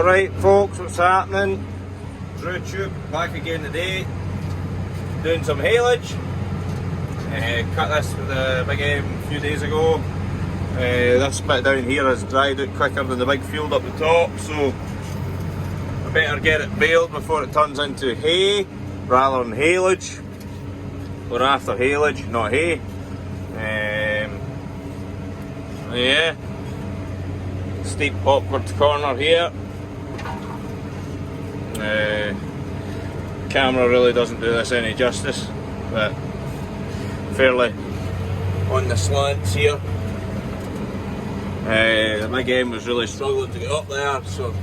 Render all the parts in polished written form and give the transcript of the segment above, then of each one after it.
Alright folks, what's happening? DrewTube back again today, doing some haylage. Cut this with the big M a few days ago. This bit down here has dried out quicker than the big field up the top, so I better get it baled before it turns into hay rather than haylage. We're after haylage, not hay. Yeah, steep awkward corner here. Camera really doesn't do this any justice, but fairly on the slants here. The big M was really struggling to get up there, so it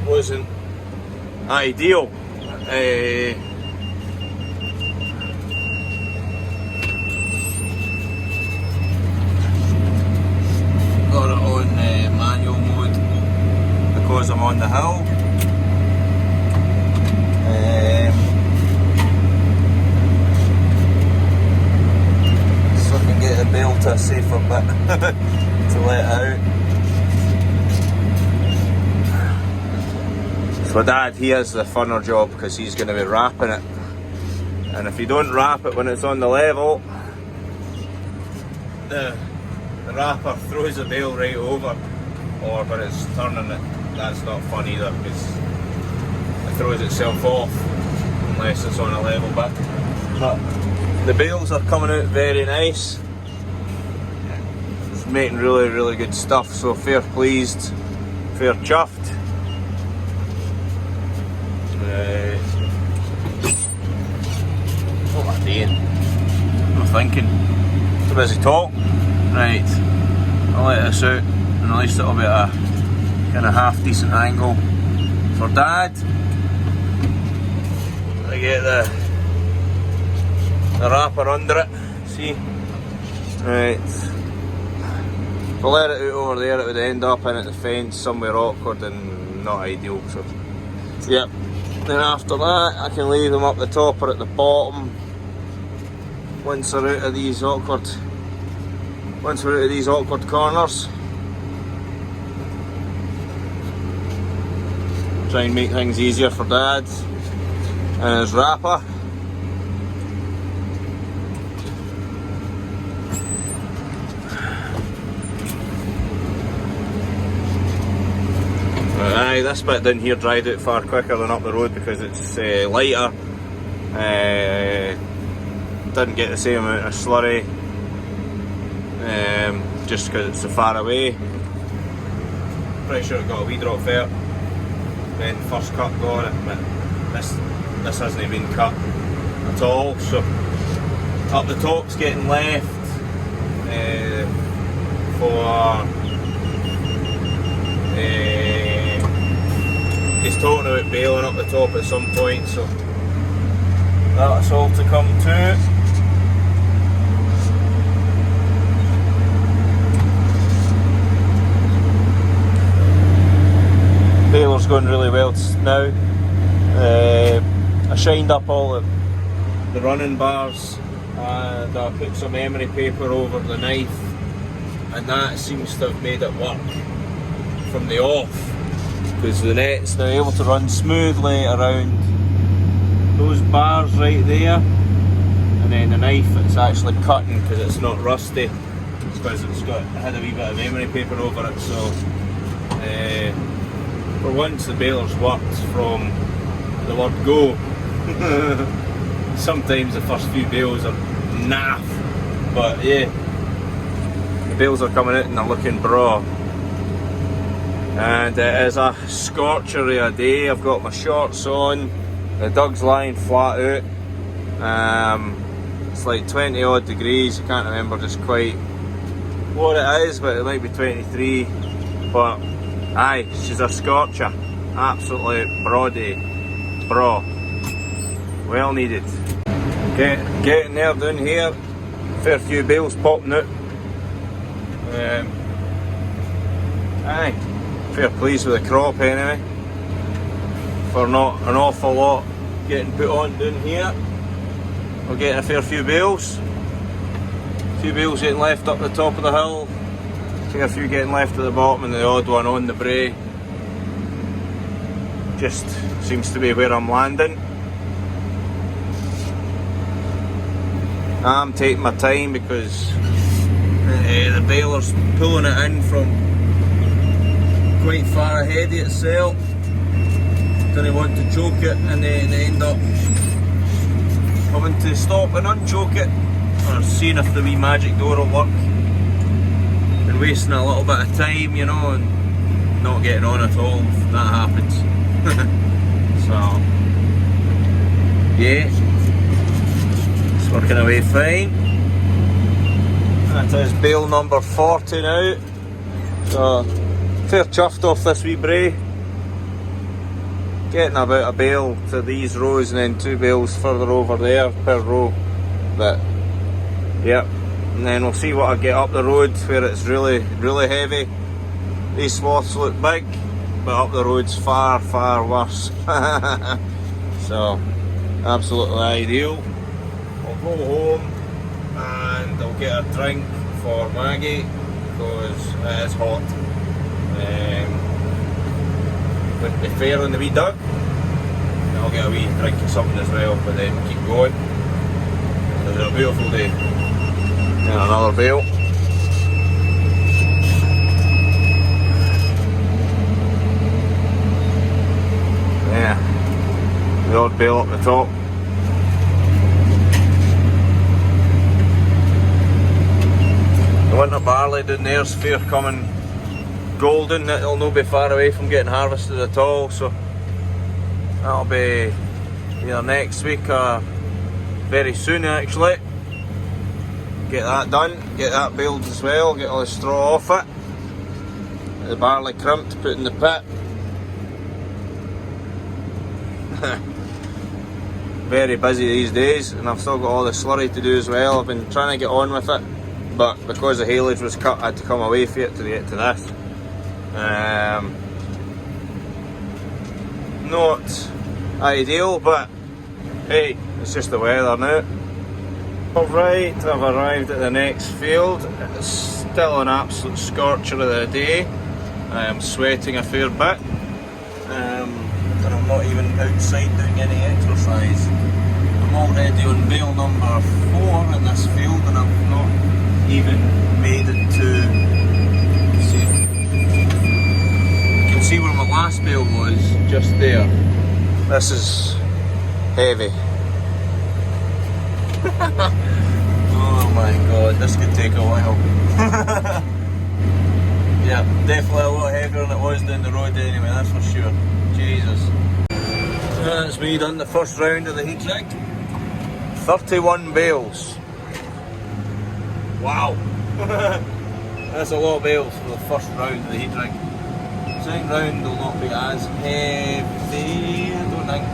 wasn't ideal. Got it on manual mode because I'm on the hill. So I can get the bale to a safer bit to let out. So Dad, he has the funner job because he's going to be wrapping it, and if you don't wrap it when it's on the level, the wrapper throws the bale right over, or when it's turning it, that's not fun either because it throws itself off unless it's on a level bit. But the bales are coming out very nice. It's making really good stuff, so fair pleased, fair chuffed. What am I doing? I'm thinking. Too busy talk. Right, I'll let this out and at least it'll be at a kind of half decent angle for Dad. I get the wrapper under it, see? Right. If I let it out over there, it would end up in at the fence somewhere awkward and not ideal. So, yep. Then after that, I can leave them up the top or at the bottom once they're out of these awkward. Once we're out of these awkward corners. Try and make things easier for Dad and his wrapper. Aye, this bit down here dried out far quicker than up the road because it's lighter. Didn't get the same amount of slurry. Just because it's so far away. Pretty sure it got a wee drop there when first cut got it, but this hasn't been cut at all, so up the top's getting left for he's talking about baling up the top at some point, so that's all to come to. Baler's going really well now. I shined up all the running bars and I put some emery paper over the knife, and that seems to have made it work from the off because the net's now able to run smoothly around those bars right there, and then the knife it's actually cutting because it's not rusty. It's because it's had a wee bit of emery paper over it, so for once the baler's worked from the word go. Sometimes the first few bales are naff, but yeah, the bales are coming out and they're looking braw. And it is a scorchery a day. I've got my shorts on, the Doug's lying flat out. It's like 20 odd degrees, I can't remember just quite what it is, but it might be 23. But aye, she's a scorcher. Absolutely brody. Bra. Well needed. Getting there down here. Fair few bales popping out. Aye. Fair pleased with the crop anyway. For not an awful lot getting put on down here. We're getting a fair few bales. A few bales getting left up the top of the hill. A few getting left at the bottom and the odd one on the brae. just seems to be where I'm landing. I'm taking my time because the baler's pulling it in from quite far ahead of itself. Don't want to choke it and then end up having to stop and unchoke it, or seeing if the wee magic door will work, and wasting a little bit of time, you know, and not getting on at all if that happens. So yeah, it's working away fine. That is bale number 40 now, so fair chuffed off this wee bray. Getting about a bale to these rows and then 2 bales further over there per row. But yep, and then we'll see what I get up the road where it's really heavy. These swaths look big, but up the road's far worse. So absolutely ideal. I'll go home and I'll get a drink for Maggie because it is hot. With the fair and the wee dug, and I'll get a wee drink of something as well, but then keep going. It's a beautiful day. And another bale. Yeah, the odd bale up the top. The winter barley down there's fair coming golden. It'll not be far away from getting harvested at all, so that'll be either next week or very soon actually. Get that done, get that baled as well, get all the straw off it. The barley crimped, put in the pit. Very busy these days, and I've still got all the slurry to do as well. I've been trying to get on with it, but because the haylage was cut I had to come away from it to get to this. Not ideal, but hey, it's just the weather now. Alright, I've arrived at the next field. It's still an absolute scorcher of the day. I am sweating a fair bit, and I'm not even outside doing any exercise. I'm already on bale number 4 in this field, and I've not even made it to see where my last bale was, just there. This is heavy. Oh my god, this could take a while. Yeah, definitely a lot heavier than it was down the road anyway, that's for sure. Jesus. That's me done the first round of the heat rig. 31 bales. Wow. That's a lot of bales for the first round of the heat rig. Second round will not be as heavy, I don't think.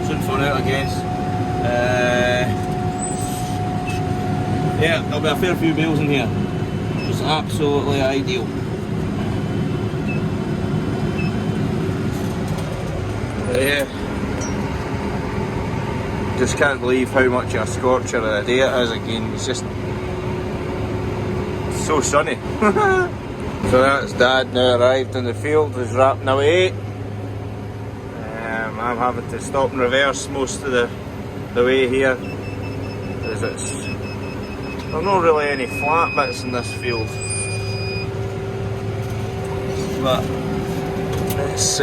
Soon fun out, I guess. Yeah, there'll be a fair few bales in here, which is absolutely ideal. Yeah, just can't believe how much of a scorcher of a day it is again. It's just so sunny. So that's Dad now arrived in the field, he's wrapping away. I'm having to stop and reverse most of the way here, because there's not really any flat bits in this field. But it's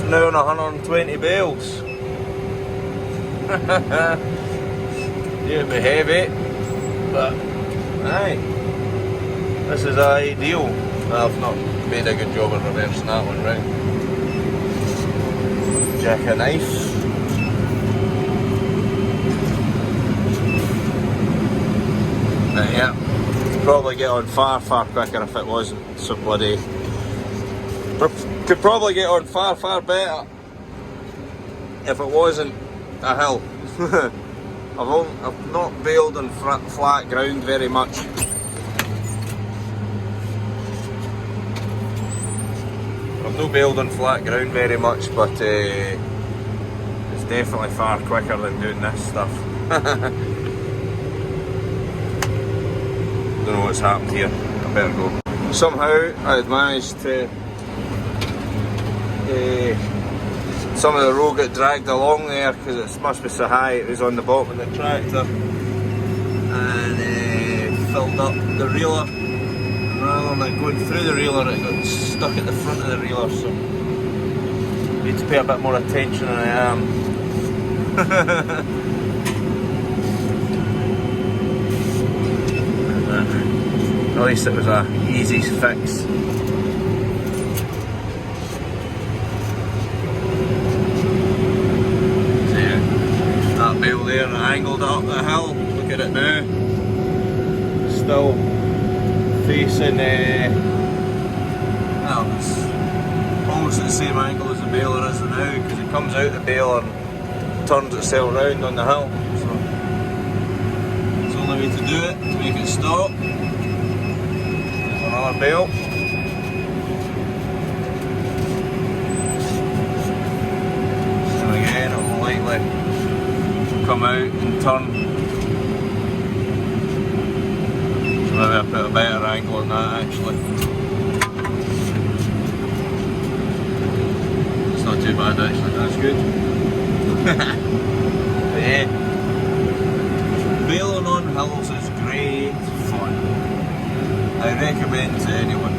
now on 120 bales. It'll be heavy, but aye. This is ideal. I've not made a good job of reversing that one round. Jack a knife. Yeah, could probably get on far quicker if it wasn't so bloody. Could probably get on far better if it wasn't a hill. I've not baled on flat ground very much. I've not baled on flat ground very much, but it's definitely far quicker than doing this stuff. Don't know what's happened here. I better go. Somehow I had managed to some of the road got dragged along there because it must be so high it was on the bottom of the tractor, and filled up the reeler. Rather than going through the reeler, it got stuck at the front of the reeler, so I need to pay a bit more attention than I am. At least it was a easy fix. That bale there angled up the hill, look at it now. Still facing, well, it's almost at the same angle as the baler is now, because it comes out the baler and turns itself round on the hill. So it's the only way to do it, to make it stop. There's another bale. And again, it will likely come out and turn. So maybe I put a better angle on that actually. It's not too bad actually, that's good. But yeah, baling on hills is great fun. I recommend to anyone.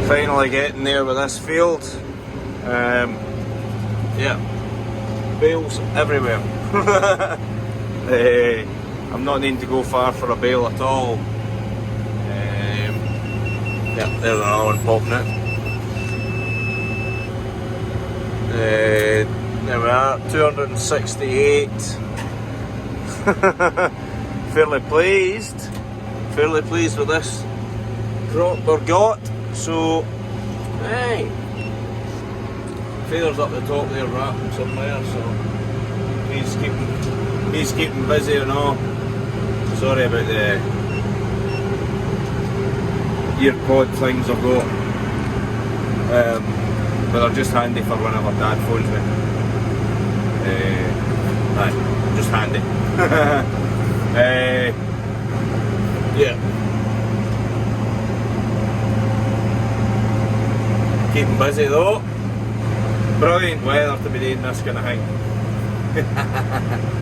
Finally getting there with this field. Yeah, bales everywhere. I'm not needing to go far for a bale at all. Yeah, there's another one popping out. There we are, 268. Fairly pleased with this crop we've got. So, hey, feathers up the top there wrapping somewhere, so he's keeping busy and all. Sorry about the ear pod things I've got, but they're just handy for whenever Dad phones me. Aye, just handy. Yeah. Keeping busy though. Brilliant weather to be doing this kind of thing.